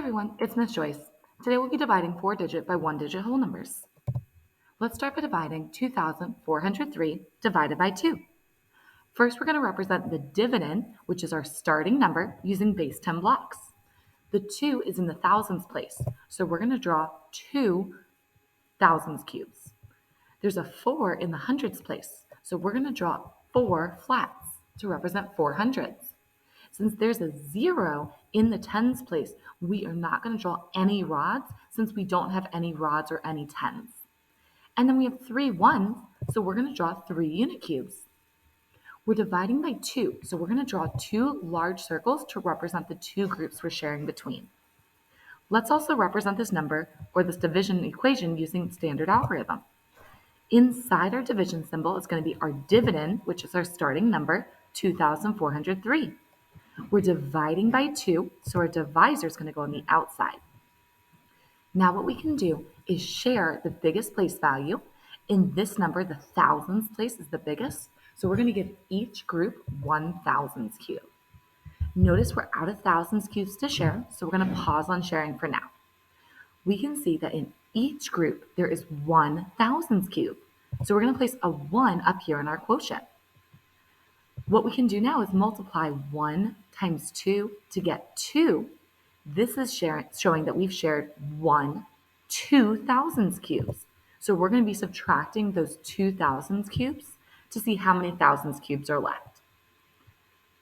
everyone, it's Miss Joyce. Today we'll be dividing 4-digit by 1-digit whole numbers. Let's start by dividing 2,403 divided by 2. First, we're going to represent the dividend, which is our starting number, using base 10 blocks. The 2 is in the thousands place, so we're going to draw 2 thousands cubes. There's a 4 in the hundreds place, so we're going to draw 4 flats to represent 4 hundreds. Since there's a 0 in the tens place, we are not going to draw any rods since we don't have any rods or any tens. And then we have 3 ones, so we're going to draw 3 unit cubes. We're dividing by 2, so we're going to draw 2 large circles to represent the 2 groups we're sharing between. Let's also represent this number or this division equation using standard algorithm. Inside our division symbol is going to be our dividend, which is our starting number, 2,403. We're dividing by 2, so our divisor is going to go on the outside. Now what we can do is share the biggest place value. In this number, the thousands place is the biggest, so we're going to give each group 1 thousands cube. Notice we're out of thousands cubes to share, so we're going to pause on sharing for now. We can see that in each group, there is 1 thousands cube, so we're going to place a 1 up here in our quotient. What we can do now is multiply 1 times 2 to get 2. This is showing that we've shared 1 2,000s cubes. So we're going to be subtracting those 2,000s cubes to see how many thousands cubes are left.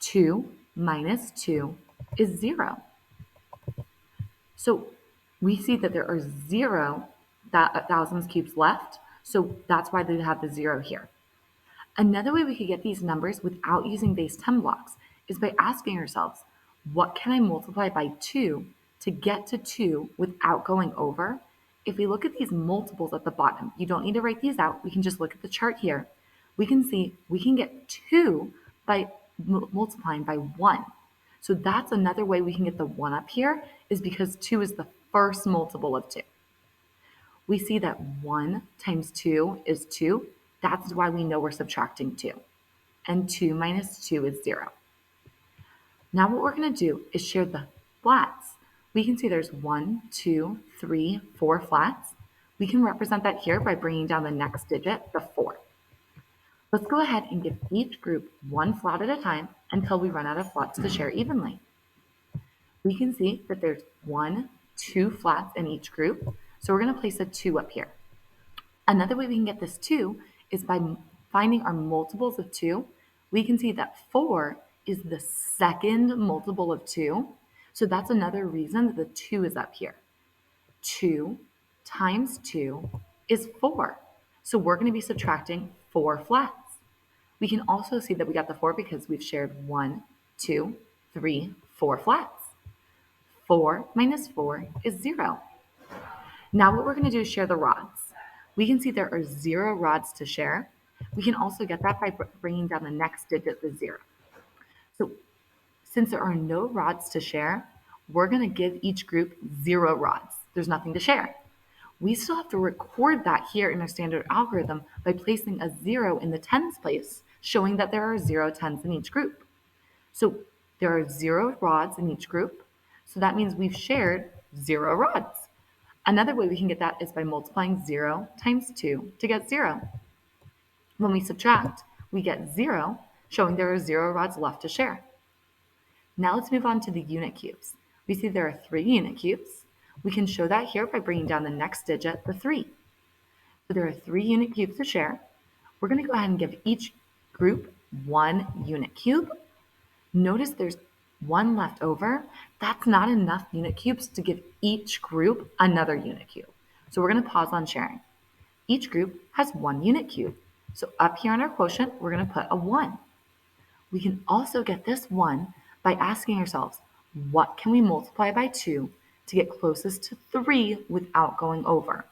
2 minus 2 is 0. So we see that there are 0 thousands cubes left, so that's why they have the 0 here. Another way we could get these numbers without using base 10 blocks is by asking ourselves, what can I multiply by 2 to get to 2 without going over? If we look at these multiples at the bottom, you don't need to write these out. We can just look at the chart here. We can see we can get 2 by multiplying by 1. So that's another way we can get the 1 up here is because 2 is the first multiple of 2. We see that 1 times 2 is 2. That's why we know we're subtracting 2. And 2 minus 2 is 0. Now what we're going to do is share the flats. We can see there's 1, 2, 3, 4 flats. We can represent that here by bringing down the next digit, the 4. Let's go ahead and give each group 1 flat at a time until we run out of flats to share evenly. We can see that there's 1, 2 flats in each group, so we're going to place a 2 up here. Another way we can get this 2 is by finding our multiples of 2. We can see that 4 is the second multiple of 2. So that's another reason that the 2 is up here. 2 times 2 is 4. So we're going to be subtracting 4 flats. We can also see that we got the 4 because we've shared 1, 2, 3, 4 flats. 4 minus 4 is 0. Now what we're going to do is share the rods. We can see there are 0 rods to share. We can also get that by bringing down the next digit, the 0. So since there are no rods to share, we're going to give each group 0 rods. There's nothing to share. We still have to record that here in our standard algorithm by placing a 0 in the tens place, showing that there are 0 tens in each group. So there are 0 rods in each group, so that means we've shared 0 rods. Another way we can get that is by multiplying 0 times 2 to get 0. When we subtract, we get 0, showing there are 0 rods left to share. Now let's move on to the unit cubes. We see there are 3 unit cubes. We can show that here by bringing down the next digit, the 3. So there are 3 unit cubes to share. We're going to go ahead and give each group 1 unit cube. Notice there's 1 left over. That's not enough unit cubes to give each group another unit cube. So we're going to pause on sharing. Each group has 1 unit cube. So up here on our quotient, we're going to put a 1. We can also get this 1 by asking ourselves, what can we multiply by 2 to get closest to 3 without going over?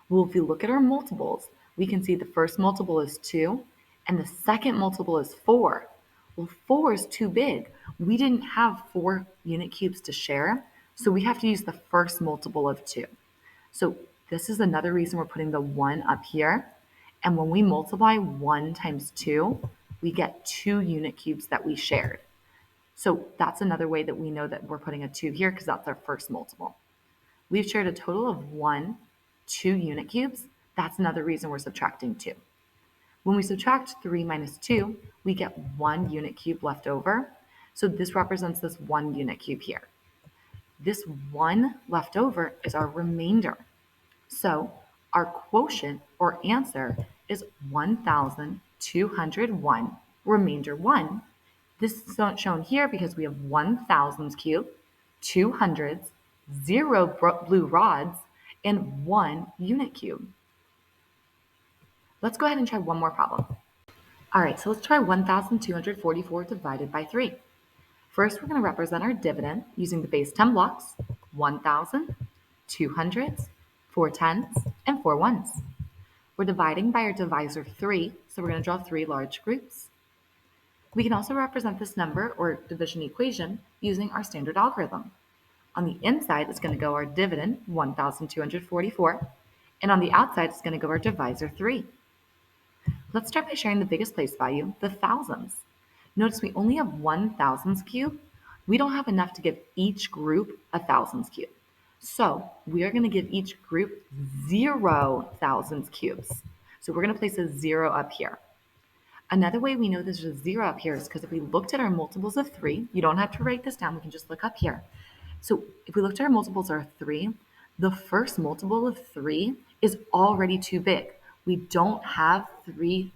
Well, if we look at our multiples, we can see the first multiple is 2 and the second multiple is 4. Well, 4 is too big. We didn't have 4 unit cubes to share, so we have to use the first multiple of 2. So this is another reason we're putting the 1 up here. And when we multiply 1 times 2, we get 2 unit cubes that we shared. So that's another way that we know that we're putting a 2 here because that's our first multiple. We've shared a total of 2 unit cubes. That's another reason we're subtracting 2. When we subtract 3 minus 2, we get 1 unit cube left over. So this represents this 1 unit cube here. This 1 left over is our remainder. So our quotient or answer is 1,201, remainder 1. This is not shown here because we have 1 thousandths cube, 2 hundredths, 0 blue rods, and 1 unit cube. Let's go ahead and try one more problem. All right, so let's try 1,244 divided by 3. First, we're going to represent our dividend using the base 10 blocks, 1,000, 200s, 4 tens, and 4 ones. We're dividing by our divisor 3, so we're going to draw 3 large groups. We can also represent this number or division equation using our standard algorithm. On the inside is going to go our dividend, 1,244, and on the outside is going to go our divisor 3. Let's start by sharing the biggest place value, the thousands. Notice we only have 1 thousandths cube. We don't have enough to give each group a thousandths cube. So we are going to give each group 0 thousandths cubes. So we're going to place a 0 up here. Another way we know there's a 0 up here is because if we looked at our multiples of 3, you don't have to write this down, we can just look up here. So if we looked at our multiples of 3, the first multiple of 3 is already too big. We don't have 3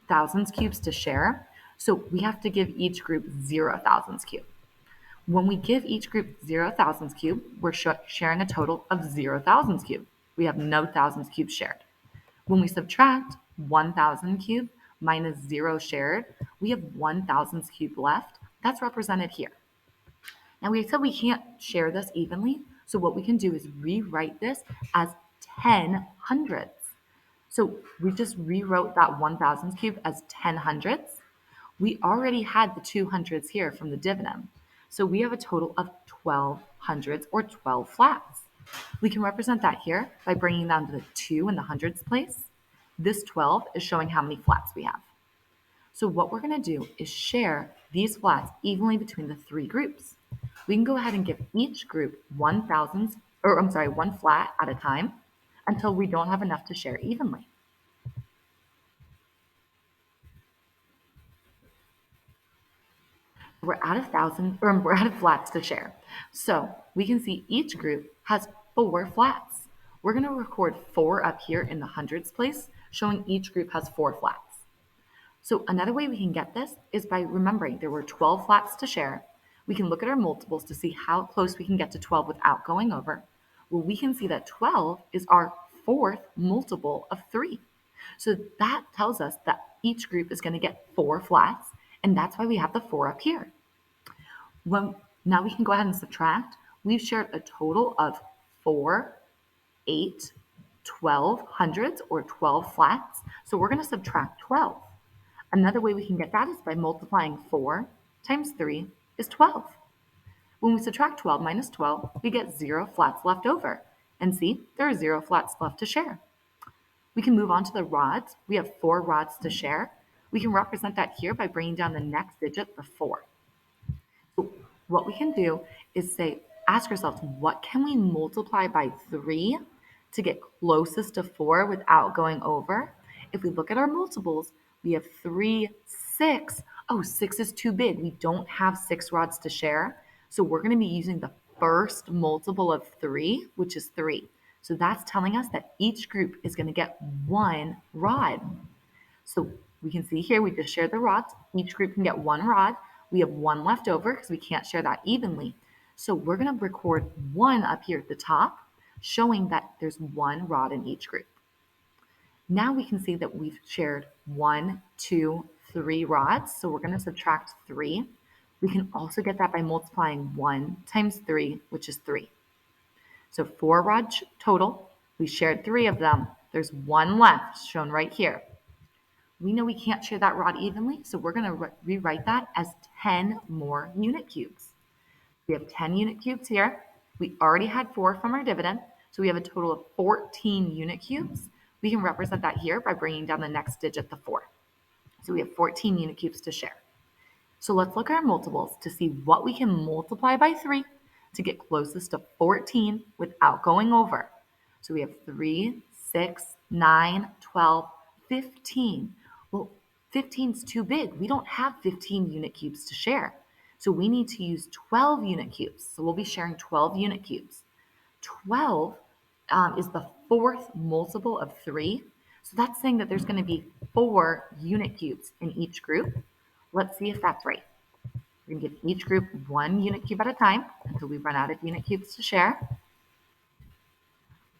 thousandths cubes to share, so we have to give each group 0 thousandths cube. When we give each group 0 thousandths cube, we're sharing a total of 0 thousandths cube. We have no thousandths cubes shared. When we subtract 1,000 cube minus 0 shared, we have 1 thousandths cube left. That's represented here. Now we said we can't share this evenly, so what we can do is rewrite this as 10 hundredths. So we just rewrote that 1 thousandths cube as 10 hundredths. We already had the 2 hundredths here from the dividend. So we have a total of 12 hundredths or 12 flats. We can represent that here by bringing down to the 2 in the hundredths place. This 12 is showing how many flats we have. So what we're going to do is share these flats evenly between the 3 groups. We can go ahead and give each group 1 flat at a time until we don't have enough to share evenly. We're out of flats to share. So we can see each group has 4 flats. We're going to record 4 up here in the hundreds place, showing each group has 4 flats. So another way we can get this is by remembering there were 12 flats to share. We can look at our multiples to see how close we can get to 12 without going over. Well, we can see that 12 is our 4th multiple of 3. So that tells us that each group is going to get 4 flats, and that's why we have the 4 up here. Now we can go ahead and subtract. We've shared a total of 4, 8, 12 hundredths or 12 flats. So we're going to subtract 12. Another way we can get that is by multiplying 4 times 3 is 12. When we subtract 12 minus 12, we get 0 flats left over. And see, there are 0 flats left to share. We can move on to the rods. We have 4 rods to share. We can represent that here by bringing down the next digit, the 4. So what we can do is ask ourselves, what can we multiply by 3 to get closest to 4 without going over? If we look at our multiples, we have 3, 6. Oh, 6 is too big. We don't have 6 rods to share. So we're going to be using the first multiple of 3, which is 3. So that's telling us that each group is going to get 1 rod. So we can see here we just shared the rods. Each group can get 1 rod. We have 1 left over because we can't share that evenly. So we're going to record 1 up here at the top, showing that there's 1 rod in each group. Now we can see that we've shared 1, 2, 3 rods. So we're going to subtract 3. We can also get that by multiplying 1 times 3, which is 3. So 4 rods total. We shared 3 of them. There's 1 left, shown right here. We know we can't share that rod evenly, so we're going to rewrite that as 10 more unit cubes. We have 10 unit cubes here. We already had 4 from our dividend, so we have a total of 14 unit cubes. We can represent that here by bringing down the next digit, the 4. So we have 14 unit cubes to share. So let's look at our multiples to see what we can multiply by 3 to get closest to 14 without going over. So we have 3, 6, 9, 12, 15. Well, 15 is too big. We don't have 15 unit cubes to share. So we need to use 12 unit cubes. So we'll be sharing 12 unit cubes. 12 is the fourth multiple of 3. So that's saying that there's going to be 4 unit cubes in each group. Let's see if that's right. We're going to give each group 1 unit cube at a time until we run out of unit cubes to share.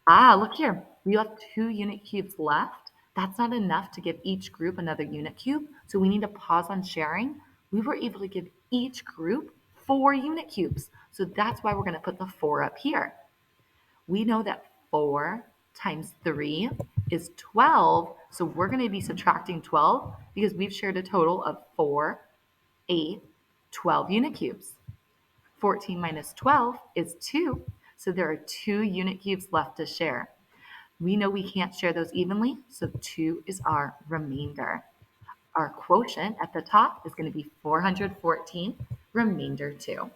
Look here. We have 2 unit cubes left. That's not enough to give each group another unit cube, so we need to pause on sharing. We were able to give each group 4 unit cubes, so that's why we're going to put the 4 up here. We know that 4 times 3 is 12, so we're going to be subtracting 12 because we've shared a total of 4, 8, 12 unit cubes. 14 minus 12 is 2, so there are 2 unit cubes left to share. We know we can't share those evenly, so 2 is our remainder. Our quotient at the top is going to be 414, remainder 2.